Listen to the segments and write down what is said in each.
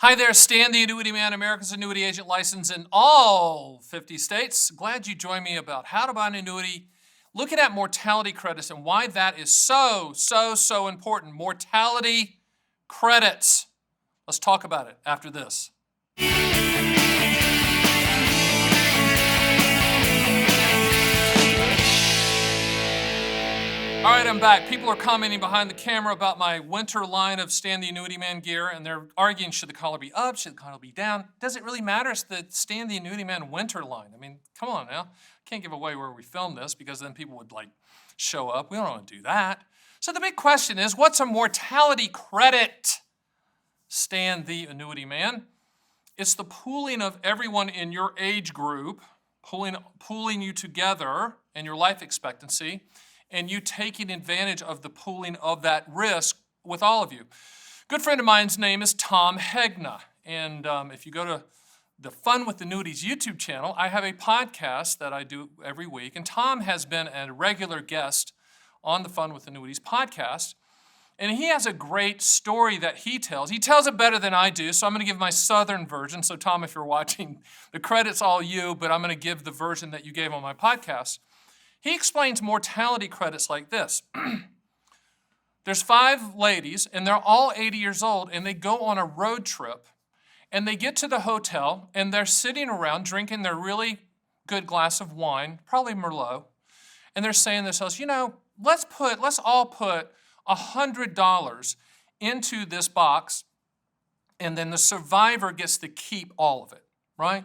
Hi there, Stan the Annuity Man, America's annuity agent licensed in all 50 states. Glad you joined me about how to buy an annuity, looking at mortality credits and why that is so important. Mortality credits. Let's talk about it after this. All right, I'm back. People are commenting behind the camera about my winter line of Stan the Annuity Man gear, and they're arguing, should the collar be up, should the collar be down? Does it really matter? It's the Stan the Annuity Man winter line. I mean, come on now. I can't give away where we filmed this because then people would show up. We don't want to do that. So the big question is, what's a mortality credit? Stan the Annuity Man. It's the pooling of everyone in your age group, pooling you together and your life expectancy, and you taking advantage of the pooling of that risk with all of you. Good friend of mine's name is Tom Hegna, and if you go to the Fun with Annuities YouTube channel, I have a podcast that I do every week, and Tom has been a regular guest on the Fun with Annuities podcast, and he has a great story that he tells. He tells it better than I do, so I'm going to give my southern version. So Tom, if you're watching, the credit's all you, but I'm going to give the version that you gave on my podcast. He explains mortality credits like this. There's 5 ladies, and they're all 80 years old, and they go on a road trip, and they get to the hotel, and they're sitting around drinking their really good glass of wine, probably Merlot, and they're saying to themselves, you know, let's all put $100 into this box, and then the survivor gets to keep all of it, right?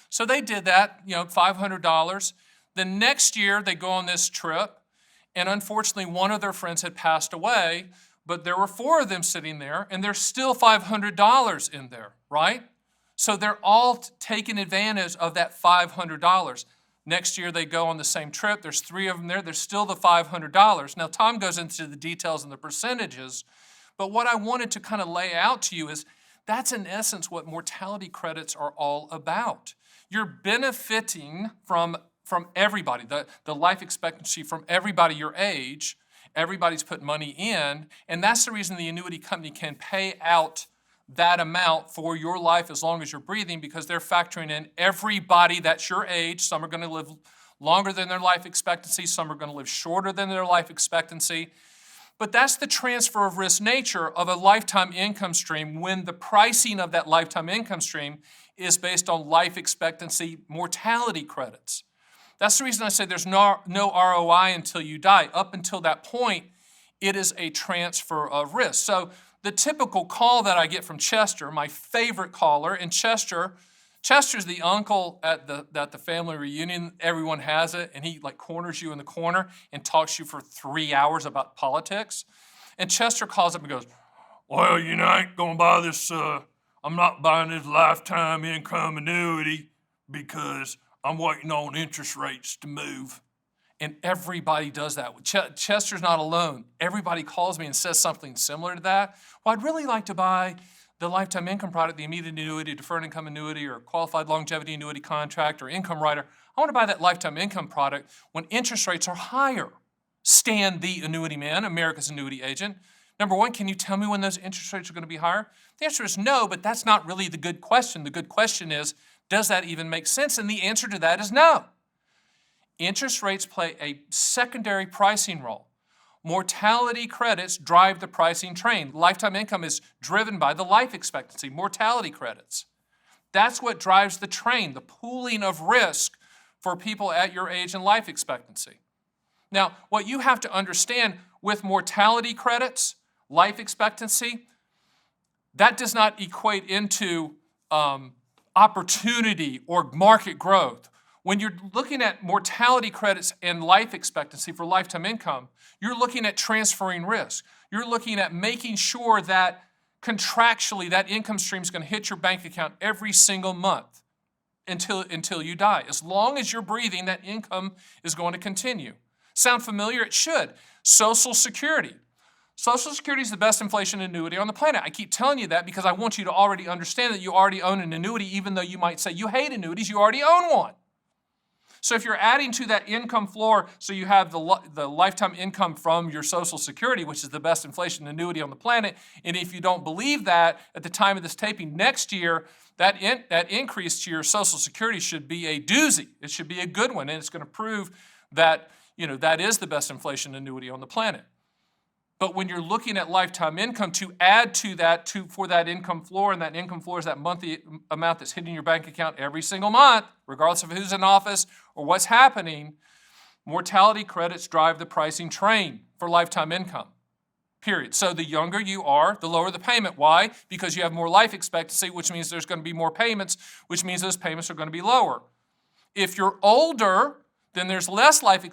So they did that, $500. The next year, they go on this trip, and unfortunately, one of their friends had passed away, but there were 4 of them sitting there, and there's still $500 in there, right? So they're all taking advantage of that $500. Next year, they go on the same trip. There's 3 of them there. There's still the $500. Now, Tom goes into the details and the percentages, but what I wanted to kind of lay out to you is that's in essence what mortality credits are all about. You're benefiting from everybody, the life expectancy from everybody your age. Everybody's put money in, and that's the reason the annuity company can pay out that amount for your life as long as you're breathing, because they're factoring in everybody that's your age. Some are going to live longer than their life expectancy. Some are going to live shorter than their life expectancy. But that's the transfer of risk nature of a lifetime income stream when the pricing of that lifetime income stream is based on life expectancy mortality credits. That's the reason I say there's no ROI until you die. Up until that point, it is a transfer of risk. So the typical call that I get from Chester, my favorite caller, and Chester's the uncle at the family reunion. Everyone has it, and he corners you in the corner and talks to you for 3 hours about politics. And Chester calls up and goes, well, I ain't gonna buy this, I'm not buying this lifetime income annuity because I'm waiting on interest rates to move. And everybody does that. Chester's not alone. Everybody calls me and says something similar to that. Well, I'd really like to buy the lifetime income product, the immediate annuity, deferred income annuity, or qualified longevity annuity contract, or income rider. I want to buy that lifetime income product when interest rates are higher. Stan the Annuity Man, America's annuity agent. Number 1, can you tell me when those interest rates are going to be higher? The answer is no, but that's not really the good question. The good question is, does that even make sense? And the answer to that is no. Interest rates play a secondary pricing role. Mortality credits drive the pricing train. Lifetime income is driven by the life expectancy, mortality credits. That's what drives the train, the pooling of risk for people at your age and life expectancy. Now, what you have to understand with mortality credits, life expectancy, that does not equate into opportunity or market growth. When you're looking at mortality credits and life expectancy for lifetime income, you're looking at transferring risk. You're looking at making sure that contractually that income stream is going to hit your bank account every single month until you die. As long as you're breathing, that income is going to continue. Sound familiar? It should. Social Security. Social Security is the best inflation annuity on the planet. I keep telling you that because I want you to already understand that you already own an annuity, even though you might say you hate annuities, you already own one. So if you're adding to that income floor, so you have the lifetime income from your Social Security, which is the best inflation annuity on the planet, and if you don't believe that at the time of this taping next year, that increase to your Social Security should be a doozy. It should be a good one, and it's going to prove that, that is the best inflation annuity on the planet. But when you're looking at lifetime income to add to that for that income floor, and that income floor is that monthly amount that's hitting your bank account every single month, regardless of who's in office or what's happening, mortality credits drive the pricing train for lifetime income, period. So the younger you are, the lower the payment. Why? Because you have more life expectancy, which means there's going to be more payments, which means those payments are going to be lower. If you're older, then there's less life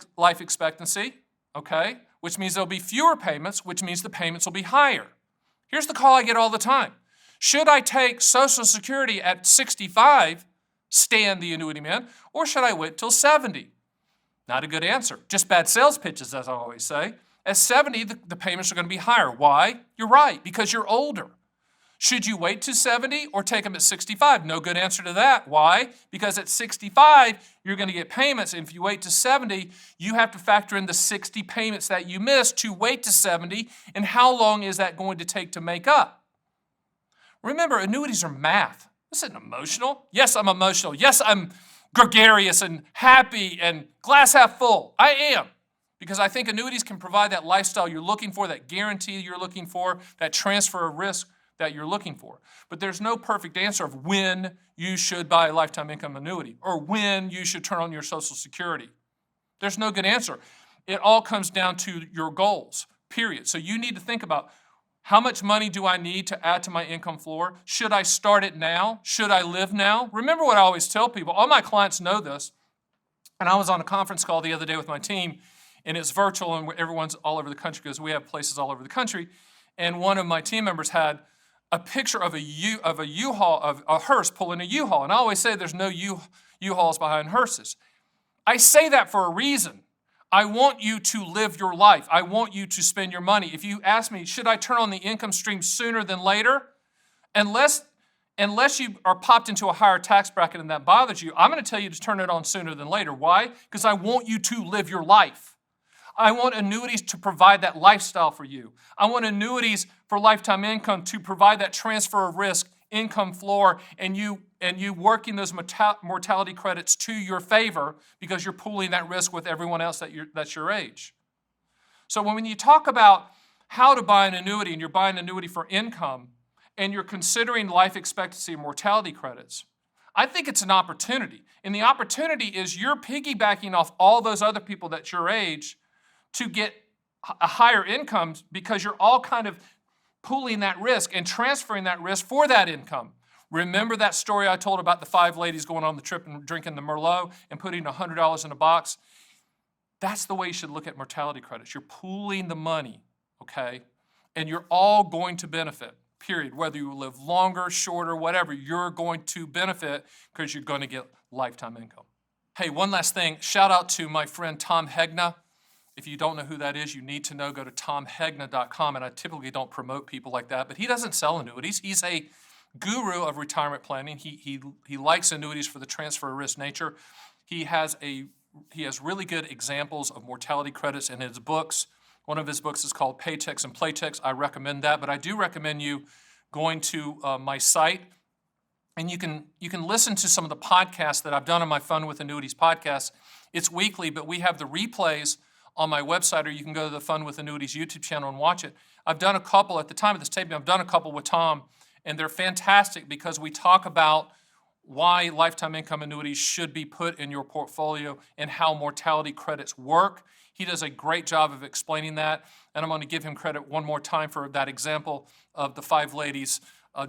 expectancy, okay? Which means there'll be fewer payments, which means the payments will be higher. Here's the call I get all the time. Should I take Social Security at 65, Stan the Annuity Man, or should I wait till 70? Not a good answer. Just bad sales pitches, as I always say. At 70, the payments are going to be higher. Why? You're right, because you're older. Should you wait to 70 or take them at 65? No good answer to that. Why? Because at 65, you're going to get payments. And if you wait to 70, you have to factor in the 60 payments that you missed to wait to 70. And how long is that going to take to make up? Remember, annuities are math. This isn't emotional. Yes, I'm emotional. Yes, I'm gregarious and happy and glass half full. I am. Because I think annuities can provide that lifestyle you're looking for, that guarantee you're looking for, that transfer of risk that you're looking for. But there's no perfect answer of when you should buy a lifetime income annuity or when you should turn on your Social Security. There's no good answer. It all comes down to your goals, period. So you need to think about, how much money do I need to add to my income floor? Should I start it now? Should I live now? Remember what I always tell people. All my clients know this. And I was on a conference call the other day with my team, and it's virtual, and everyone's all over the country because we have places all over the country. And one of my team members had a picture of a U-Haul, of a hearse pulling a U-Haul. And I always say there's no U-Hauls behind hearses. I say that for a reason. I want you to live your life. I want you to spend your money. If you ask me, should I turn on the income stream sooner than later? Unless you are popped into a higher tax bracket and that bothers you, I'm going to tell you to turn it on sooner than later. Why? Because I want you to live your life. I want annuities to provide that lifestyle for you. I want annuities for lifetime income to provide that transfer of risk, income floor, and you working those mortality credits to your favor because you're pooling that risk with everyone else that's your age. So when you talk about how to buy an annuity and you're buying an annuity for income and you're considering life expectancy and mortality credits, I think it's an opportunity. And the opportunity is you're piggybacking off all those other people that's your age to get a higher income because you're all kind of pooling that risk and transferring that risk for that income. Remember that story I told about the 5 ladies going on the trip and drinking the Merlot and putting $100 in a box? That's the way you should look at mortality credits. You're pooling the money, okay? And you're all going to benefit, period. Whether you live longer, shorter, whatever, you're going to benefit because you're going to get lifetime income. Hey, one last thing. Shout out to my friend Tom Hegna. If you don't know who that is, you need to know. Go to tomhegna.com, and I typically don't promote people like that, but he doesn't sell annuities. He's a guru of retirement planning. He likes annuities for the transfer of risk nature. He has really good examples of mortality credits in his books. One of his books is called Paychecks and Playchecks. I recommend that, but I do recommend you going to my site, and you can listen to some of the podcasts that I've done on my Fun with Annuities podcast. It's weekly, but we have the replays on my website, or you can go to the Fun with Annuities YouTube channel and watch it. I've done a couple, at the time of this taping, I've done a couple with Tom, and they're fantastic because we talk about why lifetime income annuities should be put in your portfolio and how mortality credits work. He does a great job of explaining that, and I'm going to give him credit one more time for that example of the 5 ladies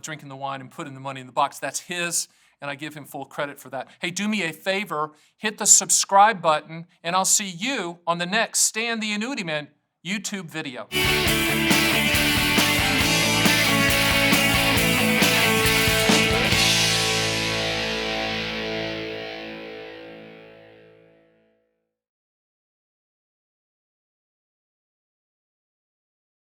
drinking the wine and putting the money in the box. That's his, and I give him full credit for that. Hey, do me a favor, hit the subscribe button, and I'll see you on the next Stan the Annuity Man YouTube video.